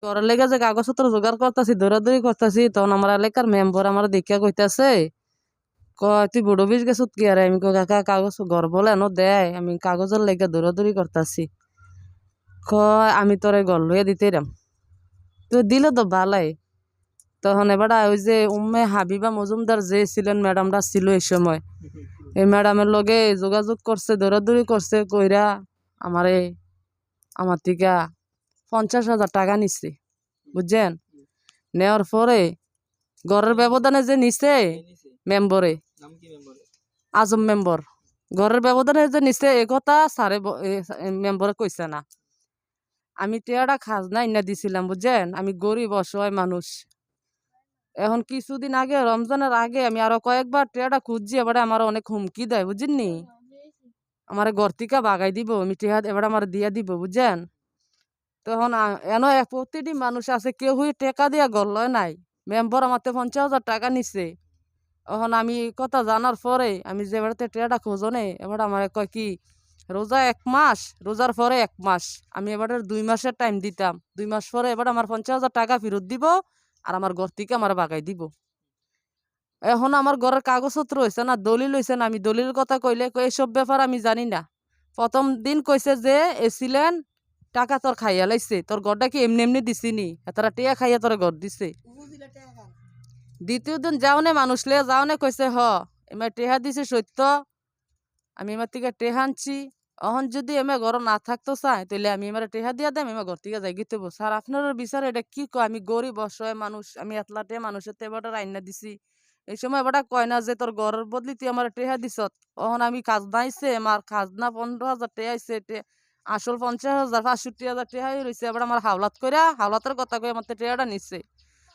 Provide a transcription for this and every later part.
ঘরের লেগে যে কাগজপত্র জোগাড় করতেছি দৌড়াদৌড়ি করতেছি তখন আমার এলাকার মেম্বার আমার দেখিয়া কইতাছে কয় তুই বড় বিষ গেছত কি আরে আমি কাকা কাগজ ঘর বলে এনো দেয় আমি কাগজের লেগে দৌড়াদৌড়ি করতেছি কয় আমি তোরে ঘর লইয়া দিতেরাম তুই দিল তো ভালাই তখন এবার ওই যে হাবিবা মজুমদার যে ছিলেন ম্যাডামটা ছিল এই সময় এই ম্যাডামের লগে যোগাযোগ করছে দৌড়াদৌড়ি করছে কইরা আমার থেকে 50,000 টাকা নিচ্ছে বুঝছেন নেওয়ার পরে ঘরের ব্যবধানে যে নিছে মেম্বরে আজম মেম্বর ঘরের ব্যবধানে যে নিছে এ কথা স্যারে মেম্বরে কইছে না আমি টেয়াটা খাজনা ইনা দিছিলাম বুঝছেন আমি গরিব অসহায় মানুষ এখন কিছুদিন আগে রমজানের আগে আমি আরো কয়েকবার টেয়াটা খুঁজছি এবারে আমার অনেক হুমকি দেয় বুঝছেননি আমার ঘর থেকে বাগাই দিব আমি টেয়া এবার আমার দিয়া দিব বুঝছেন তখন এনো প্রতিটি মানুষ আছে কেউ টেকা দিয়া ঘর লয় নাই মেম্বর আমার 50,000 টাকা নিচ্ছে এখন আমি কথা জানার পরে আমি যে এবারে টেয়াটা খোঁজনে এবার আমার কয় কি রোজা 1 মাস রোজার পরে 1 মাস আমি এবারে 2 মাসের টাইম দিতাম 2 মাস পরে এবার আমার 50,000 টাকা ফেরত দিব আর আমার ঘর থেকে আমার বাগাই দিব এখন আমার ঘরের কাগজপত্র হয়েছে না দলিল হয়েছে না আমি দলিলের কথা কইলে এসব ব্যাপার আমি জানি না প্রথম দিন কইছে যে এসিলেন টাকা তোর খাইয়া লাইছে তোর ঘরটা কি এমনি এমনি দিছিনি তারা টিয়া খাইয়া তোর ঘর দিছে দ্বিতীয় দিন যাওনে মানুষ লিয়া যাওনে কইছে এবার টেহা দিছে সত্য আমি এবার থেকে টেহা আনছি অহন যদি এমে ঘর না থাকতো চাই তাহলে আমি এবার টেহা দিয়া দেম এবার ঘর থেকে যাই গিতে স্যার আপনার বিচার এটা কি কয় আমি গরিব অসহায় মানুষ আমি এতলাটে মানুষের এবার রান্না দিছি এই সময় এবার কয় না যে তোর ঘরের বদলি তুই আমার টেহা দিস অহন আমি খাজনা আইছে আমার খাজনা 15,000 টেহা আইছে আসল 50,000 65,000 টেহাই রয়েছে এবার আমার হাওলাত কইরা হাওলাতের কথা কই আমার টেহাটা নিচ্ছে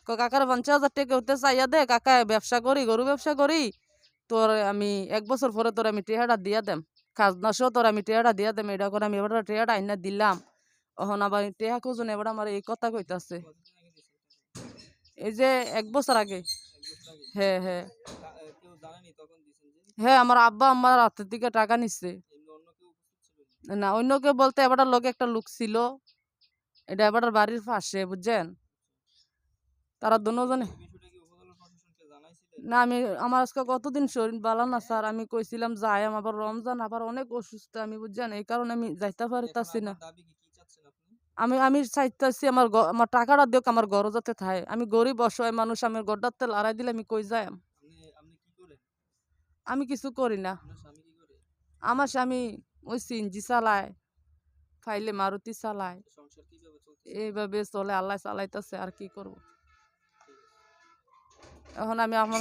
কাকার 50,000 টাকা উঠতে চাইয়া দে কাকা ব্যবসা করি গরু ব্যবসা করি তোর আমি 1 বছর পরে তোর আমি টেহাটা দিয়া দেম খাজনা সহ তোর আমি টেহাটা দিয়া দেম এটা করে আমি এবার টেহাটা আইনা দিলাম অহন আবার টেহা খুঁজুন এবার আমার এই কথা কইতাছে এই যে 1 বছর আগে হ্যাঁ হ্যাঁ হ্যাঁ আমার আব্বা আমার হাতের থেকে টাকা নিচ্ছে না অন্য কেউ বলতে এবার লোক একটা লোক ছিল এটা এবার বাড়ির পাশে বুঝছেন তারা দুজনে না আমি আমার আজকে কতদিন শরীর ভালো না স্যার আমি কইছিলাম যাই আবার রমজান আবার অনেক অসুস্থ আমি বুঝছেন এই কারণে আমি যাইতে পারতাছি না আমি চাইতেছি আমার টাকাটা দিক আমার ঘর যাতে থাকে আমি গরিব অসহায় মানুষ আমি গড়টাতে লড়াই দিলে আমি কই যাই আমি কিছু করি না আমার স্বামী ওই সিনজি চালায় ফাইলে মারুতি চালায় এইভাবে চলে আল্লাহ চালাইতেছে আর কি করব এখন আমি আমার